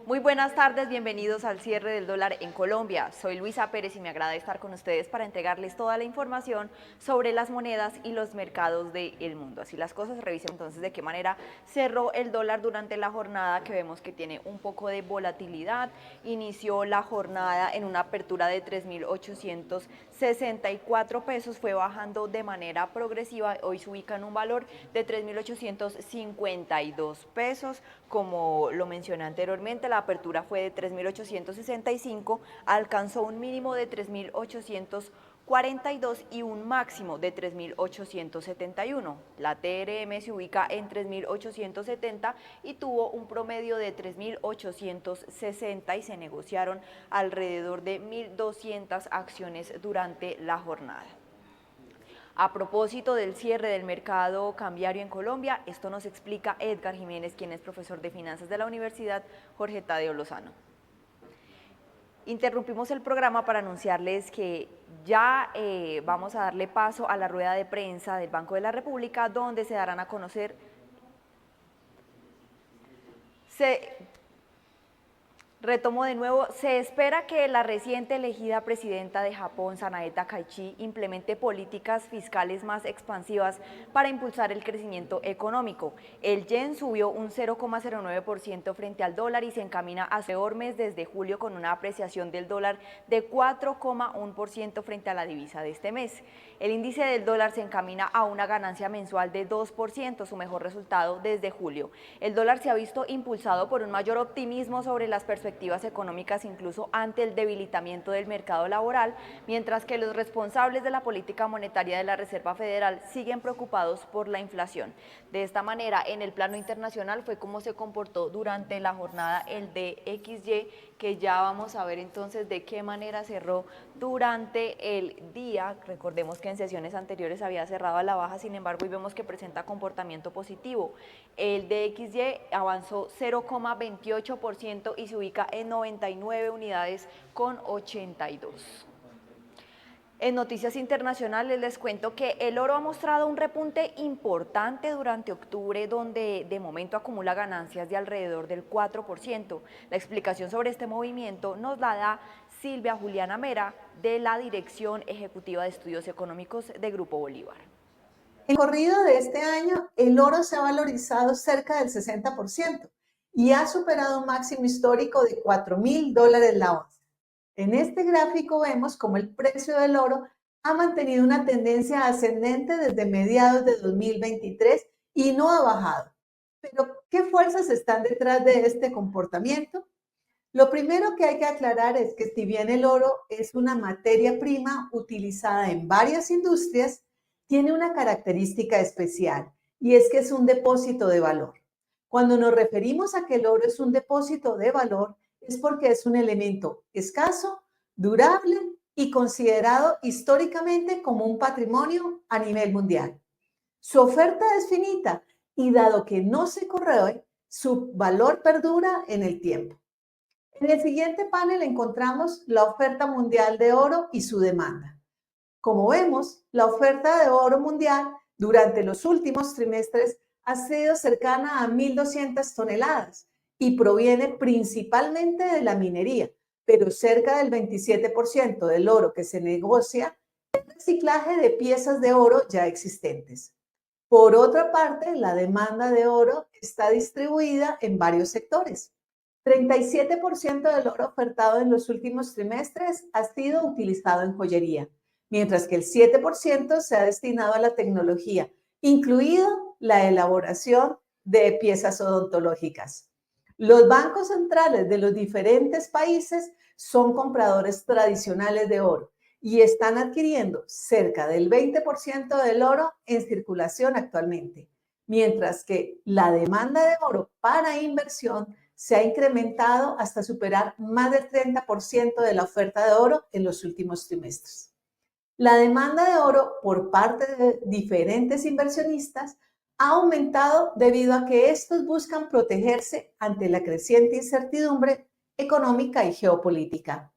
Muy buenas tardes, bienvenidos al cierre del dólar en Colombia. Soy Luisa Pérez y me agrada estar con ustedes para entregarles toda la información sobre las monedas y los mercados del mundo. Así las cosas, revisen entonces de qué manera cerró el dólar durante la jornada, que vemos que tiene un poco de volatilidad. Inició la jornada en una apertura de 3.864 pesos, fue bajando de manera progresiva. Hoy se ubica en un valor de 3.852 pesos. Como lo mencioné anteriormente, la apertura fue de 3.865, alcanzó un mínimo de 3.842 y un máximo de 3.871. La TRM se ubica en 3.870 y tuvo un promedio de 3.860 y se negociaron alrededor de 1.200 acciones durante la jornada. A propósito del cierre del mercado cambiario en Colombia, esto nos explica Edgar Jiménez, quien es profesor de finanzas de la Universidad Jorge Tadeo Lozano. Interrumpimos el programa para anunciarles que ya vamos a darle paso a la rueda de prensa del Banco de la República, donde se darán a conocer Retomo de nuevo, se espera que la reciente elegida presidenta de Japón, Sanae Takaichi, implemente políticas fiscales más expansivas para impulsar el crecimiento económico. El yen subió un 0,09% frente al dólar y se encamina a su peor mes desde julio, con una apreciación del dólar de 4,1% frente a la divisa de este mes. El índice del dólar se encamina a una ganancia mensual de 2%, su mejor resultado desde julio. El dólar se ha visto impulsado por un mayor optimismo sobre las perspectivas económicas, incluso ante el debilitamiento del mercado laboral, mientras que los responsables de la política monetaria de la Reserva Federal siguen preocupados por la inflación. De esta manera, en el plano internacional fue como se comportó durante la jornada el DXY, que ya vamos a ver entonces de qué manera cerró durante el día. Recordemos que en sesiones anteriores había cerrado a la baja, sin embargo, hoy vemos que presenta comportamiento positivo. El DXY avanzó 0,28% y se ubica en 99 unidades con 82. En noticias internacionales les cuento que el oro ha mostrado un repunte importante durante octubre, donde de momento acumula ganancias de alrededor del 4%. La explicación sobre este movimiento nos la da Silvia Juliana Mera, de la Dirección Ejecutiva de Estudios Económicos de Grupo Bolívar. En el corrido de este año, el oro se ha valorizado cerca del 60% y ha superado un máximo histórico de $4.000 la onza. En este gráfico vemos cómo el precio del oro ha mantenido una tendencia ascendente desde mediados de 2023 y no ha bajado. Pero, ¿qué fuerzas están detrás de este comportamiento? Lo primero que hay que aclarar es que si bien el oro es una materia prima utilizada en varias industrias, tiene una característica especial, y es que es un depósito de valor. Cuando nos referimos a que el oro es un depósito de valor, es porque es un elemento escaso, durable y considerado históricamente como un patrimonio a nivel mundial. Su oferta es finita y, dado que no se corroe, su valor perdura en el tiempo. En el siguiente panel encontramos la oferta mundial de oro y su demanda. Como vemos, la oferta de oro mundial durante los últimos trimestres ha sido cercana a 1.200 toneladas y proviene principalmente de la minería, pero cerca del 27% del oro que se negocia es reciclaje de piezas de oro ya existentes. Por otra parte, la demanda de oro está distribuida en varios sectores. 37% del oro ofertado en los últimos trimestres ha sido utilizado en joyería, mientras que el 7% se ha destinado a la tecnología, incluido la elaboración de piezas odontológicas. Los bancos centrales de los diferentes países son compradores tradicionales de oro y están adquiriendo cerca del 20% del oro en circulación actualmente, mientras que la demanda de oro para inversión se ha incrementado hasta superar más del 30% de la oferta de oro en los últimos trimestres. La demanda de oro por parte de diferentes inversionistas ha aumentado debido a que estos buscan protegerse ante la creciente incertidumbre económica y geopolítica.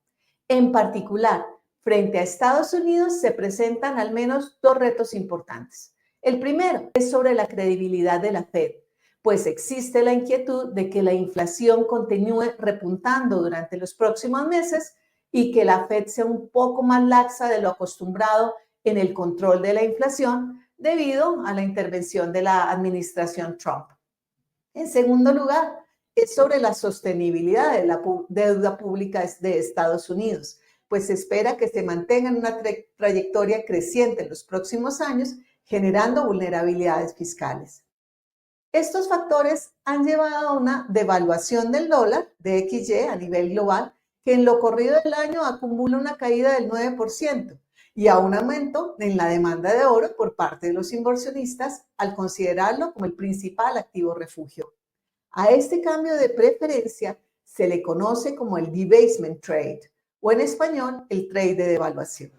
En particular, frente a Estados Unidos se presentan al menos dos retos importantes. El primero es sobre la credibilidad de la Fed, pues existe la inquietud de que la inflación continúe repuntando durante los próximos meses y que la Fed sea un poco más laxa de lo acostumbrado en el control de la inflación debido a la intervención de la administración Trump. En segundo lugar, es sobre la sostenibilidad de la deuda pública de Estados Unidos, pues se espera que se mantenga en una trayectoria creciente en los próximos años, generando vulnerabilidades fiscales. Estos factores han llevado a una devaluación del dólar de XY a nivel global, que en lo corrido del año acumula una caída del 9% y a un aumento en la demanda de oro por parte de los inversionistas al considerarlo como el principal activo refugio. A este cambio de preferencia se le conoce como el debasement trade o en español el trade de devaluación.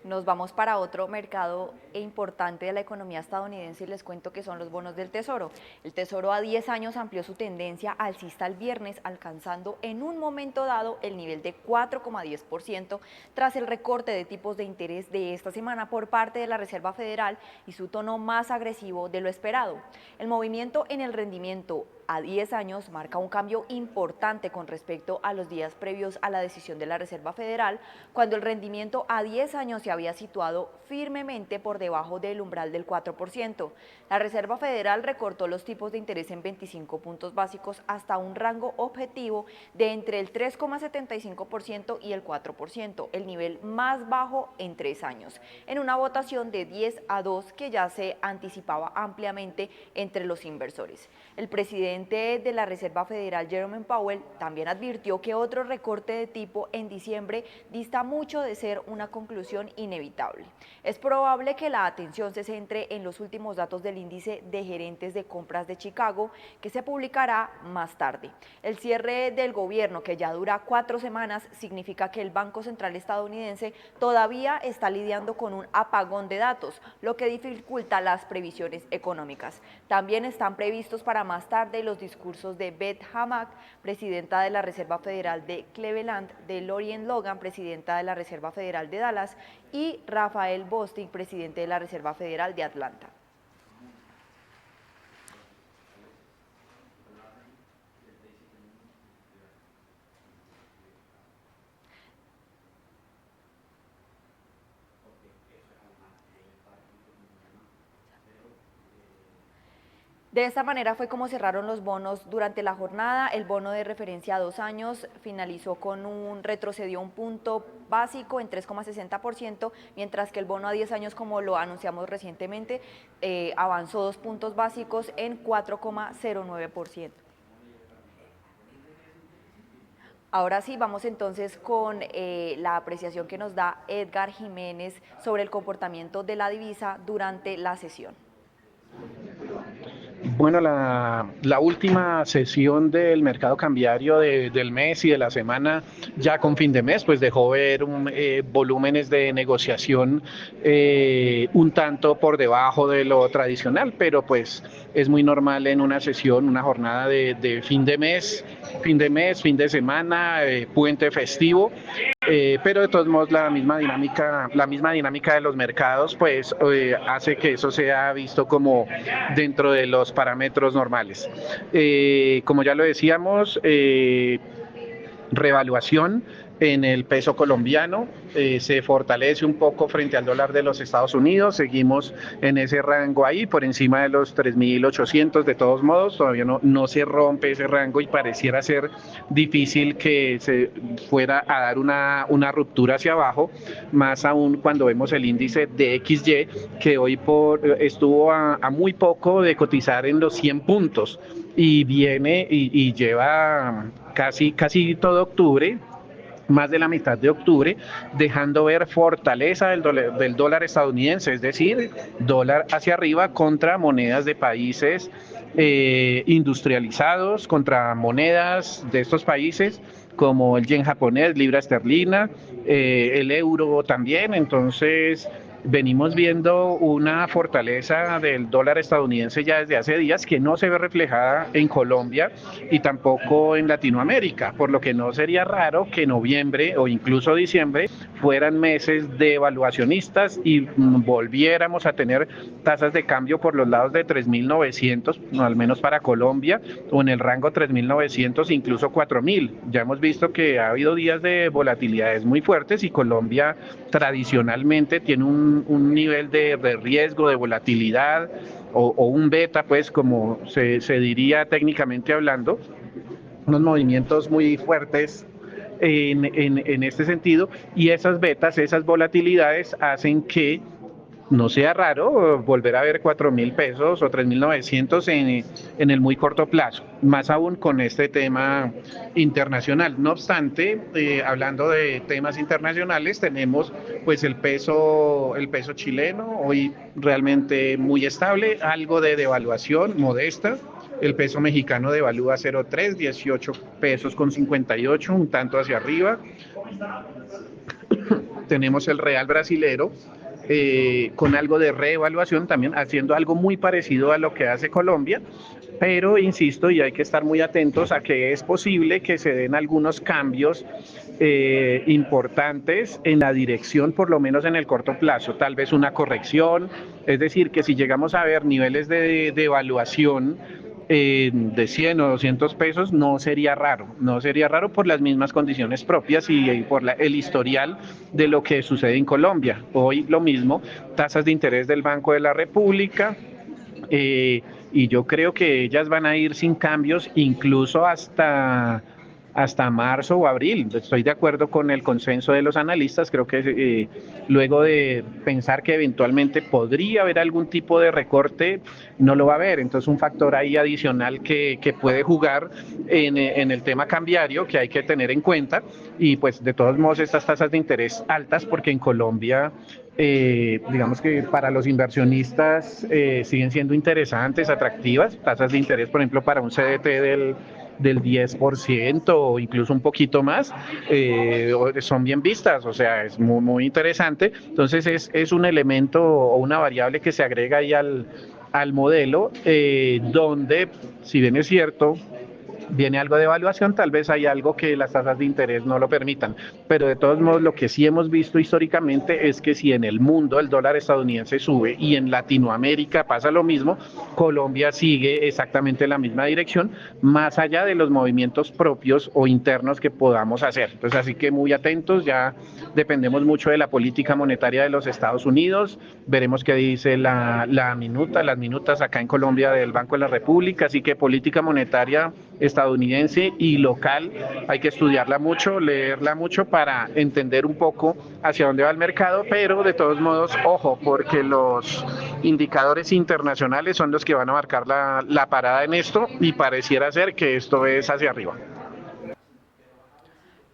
Nos vamos para otro mercado importante de la economía estadounidense y les cuento que son los bonos del Tesoro. El Tesoro a 10 años amplió su tendencia alcista el viernes, alcanzando en un momento dado el nivel de 4,10% tras el recorte de tipos de interés de esta semana por parte de la Reserva Federal y su tono más agresivo de lo esperado. El movimiento en el rendimiento a 10 años marca un cambio importante con respecto a los días previos a la decisión de la Reserva Federal, cuando el rendimiento a 10 años se había situado firmemente por debajo del umbral del 4%. La Reserva Federal recortó los tipos de interés en 25 puntos básicos hasta un rango objetivo de entre el 3,75% y el 4%, el nivel más bajo en 3 años, en una votación de 10-2 que ya se anticipaba ampliamente entre los inversores. El presidente de la Reserva Federal, Jerome Powell, también advirtió que otro recorte de tipo en diciembre dista mucho de ser una conclusión inevitable. Es probable que la atención se centre en los últimos datos del índice de gerentes de compras de Chicago, que se publicará más tarde. El cierre del gobierno, que ya dura 4 semanas, significa que el Banco Central estadounidense todavía está lidiando con un apagón de datos, lo que dificulta las previsiones económicas. También están previstos para más tarde los discursos de Beth Hamack, presidenta de la Reserva Federal de Cleveland, de Lorien Logan, presidenta de la Reserva Federal de Dallas, y Rafael Bostic, presidente de la Reserva Federal de Atlanta. De esta manera fue como cerraron los bonos durante la jornada. El bono de referencia a 2 años finalizó retrocedió un punto básico en 3,60%, mientras que el bono a 10 años, como lo anunciamos recientemente, avanzó 2 puntos básicos en 4,09%. Ahora sí, vamos entonces con la apreciación que nos da Edgar Jiménez sobre el comportamiento de la divisa durante la sesión. Bueno, la última sesión del mercado cambiario del mes y de la semana, ya con fin de mes, pues dejó ver volúmenes de negociación un tanto por debajo de lo tradicional, pero pues es muy normal en una sesión, una jornada de fin de mes, fin de semana, puente festivo. Pero de todos modos la misma dinámica de los mercados pues hace que eso sea visto como dentro de los parámetros normales. Como ya lo decíamos, revaluación en el peso colombiano, se fortalece un poco frente al dólar de los Estados Unidos, seguimos en ese rango ahí, por encima de los 3.800, de todos modos, todavía no se rompe ese rango y pareciera ser difícil que se fuera a dar una ruptura hacia abajo, más aún cuando vemos el índice de XY, que hoy estuvo a muy poco de cotizar en los 100 puntos, y viene y lleva casi todo octubre, más de la mitad de octubre, dejando ver fortaleza del dólar estadounidense, es decir, dólar hacia arriba contra monedas de países industrializados, contra monedas de estos países como el yen japonés, libra esterlina, el euro también. Entonces venimos viendo una fortaleza del dólar estadounidense ya desde hace días que no se ve reflejada en Colombia y tampoco en Latinoamérica, por lo que no sería raro que noviembre o incluso diciembre fueran meses devaluacionistas y volviéramos a tener tasas de cambio por los lados de 3.900, al menos para Colombia, o en el rango 3.900, incluso 4.000. Ya hemos visto que ha habido días de volatilidades muy fuertes y Colombia tradicionalmente tiene un nivel de riesgo, de volatilidad o un beta, pues como se diría técnicamente hablando, unos movimientos muy fuertes en este sentido, y esas betas, esas volatilidades hacen que no sea raro volver a ver 4.000 pesos o 3.900 en el muy corto plazo, más aún con este tema internacional. No obstante, hablando de temas internacionales, tenemos pues el peso chileno hoy realmente muy estable, algo de devaluación modesta. El peso mexicano devalúa 0.3, 18 pesos con 58, un tanto hacia arriba. Tenemos el real brasilero con algo de reevaluación también, haciendo algo muy parecido a lo que hace Colombia, pero insisto, y hay que estar muy atentos a que es posible que se den algunos cambios importantes en la dirección, por lo menos en el corto plazo, tal vez una corrección, es decir, que si llegamos a ver niveles de evaluación de 100 o 200 pesos, no sería raro por las mismas condiciones propias y por el historial de lo que sucede en Colombia. Hoy lo mismo, tasas de interés del Banco de la República, y yo creo que ellas van a ir sin cambios incluso hasta marzo o abril. Estoy de acuerdo con el consenso de los analistas, creo que luego de pensar que eventualmente podría haber algún tipo de recorte, no lo va a haber. Entonces un factor ahí adicional que puede jugar en el tema cambiario que hay que tener en cuenta, y pues de todos modos estas tasas de interés altas, porque en Colombia digamos que para los inversionistas siguen siendo interesantes, atractivas, tasas de interés, por ejemplo, para un CDT del 10% o incluso un poquito más, son bien vistas, o sea, es muy, muy interesante. Entonces es un elemento o una variable que se agrega ahí al modelo, donde, si bien es cierto, viene algo de evaluación, tal vez hay algo que las tasas de interés no lo permitan, pero de todos modos lo que sí hemos visto históricamente es que si en el mundo el dólar estadounidense sube y en Latinoamérica pasa lo mismo, Colombia sigue exactamente la misma dirección, más allá de los movimientos propios o internos que podamos hacer. Entonces, así que muy atentos, ya dependemos mucho de la política monetaria de los Estados Unidos, veremos qué dice las minutas acá en Colombia del Banco de la República, así que política monetaria estadounidense y local hay que estudiarla mucho, leerla mucho para entender un poco hacia dónde va el mercado, pero de todos modos, ojo, porque los indicadores internacionales son los que van a marcar la parada en esto, y pareciera ser que esto es hacia arriba.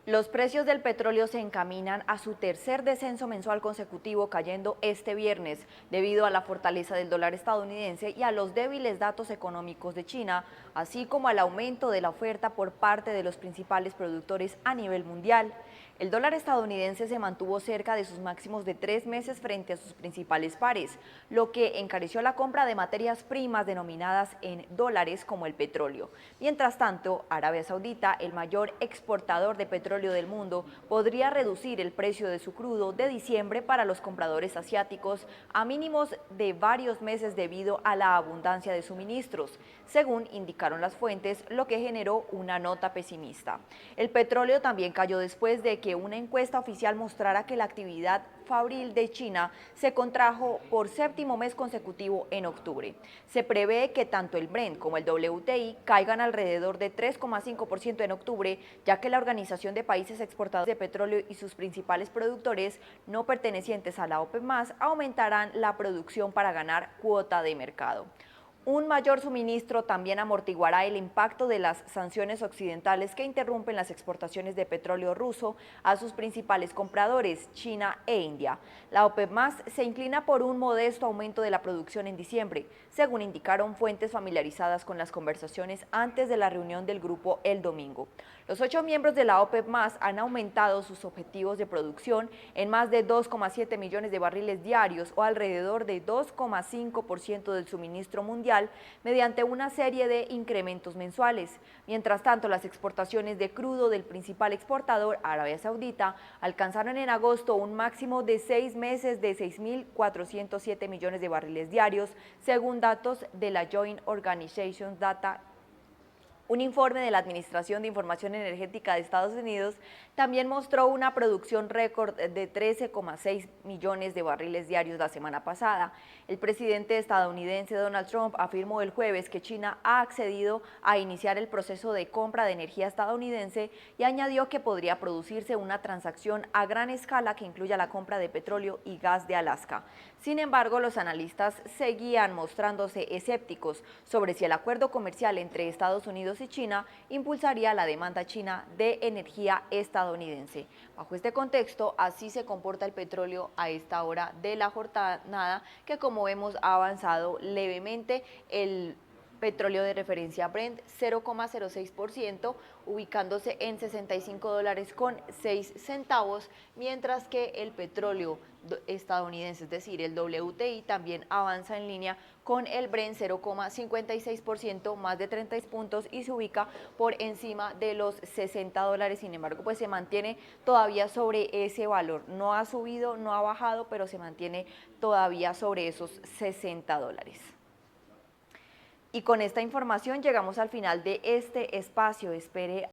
Los precios del petróleo se encaminan a su tercer descenso mensual consecutivo, cayendo este viernes debido a la fortaleza del dólar estadounidense y a los débiles datos económicos de China, así como al aumento de la oferta por parte de los principales productores a nivel mundial. El dólar estadounidense se mantuvo cerca de sus máximos de 3 meses frente a sus principales pares, lo que encareció la compra de materias primas denominadas en dólares como el petróleo. Mientras tanto, Arabia Saudita, el mayor exportador de petróleo del mundo, podría reducir el precio de su crudo de diciembre para los compradores asiáticos a mínimos de varios meses debido a la abundancia de suministros, según indicaron las fuentes, lo que generó una nota pesimista. El petróleo también cayó después de que una encuesta oficial mostrara que la actividad fabril de China se contrajo por séptimo mes consecutivo en octubre. Se prevé que tanto el Brent como el WTI caigan alrededor de 3,5% en octubre, ya que la Organización de Países Exportadores de Petróleo y sus principales productores no pertenecientes a la OPEP+, aumentarán la producción para ganar cuota de mercado. Un mayor suministro también amortiguará el impacto de las sanciones occidentales que interrumpen las exportaciones de petróleo ruso a sus principales compradores, China e India. La OPEP+ se inclina por un modesto aumento de la producción en diciembre, según indicaron fuentes familiarizadas con las conversaciones antes de la reunión del grupo el domingo. Los 8 miembros de la OPEP+ han aumentado sus objetivos de producción en más de 2,7 millones de barriles diarios o alrededor de 2,5% del suministro mundial mediante una serie de incrementos mensuales. Mientras tanto, las exportaciones de crudo del principal exportador, Arabia Saudita, alcanzaron en agosto un máximo de 6 meses de 6.407 millones de barriles diarios, según datos de la Joint Organization Data. Un informe de la Administración de Información Energética de Estados Unidos también mostró una producción récord de 13,6 millones de barriles diarios la semana pasada. El presidente estadounidense Donald Trump afirmó el jueves que China ha accedido a iniciar el proceso de compra de energía estadounidense y añadió que podría producirse una transacción a gran escala que incluya la compra de petróleo y gas de Alaska. Sin embargo, los analistas seguían mostrándose escépticos sobre si el acuerdo comercial entre Estados Unidos y China impulsaría la demanda china de energía estadounidense. Bajo este contexto, así se comporta el petróleo a esta hora de la jornada, que como vemos ha avanzado levemente. El petróleo de referencia Brent 0,06%, ubicándose en $65.06, mientras que el petróleo estadounidense, es decir, el WTI, también avanza en línea con el Brent 0,56%, más de 30 puntos, y se ubica por encima de los $60. Sin embargo, pues se mantiene todavía sobre ese valor. No ha subido, no ha bajado, pero se mantiene todavía sobre esos $60. Y con esta información llegamos al final de este espacio. Espere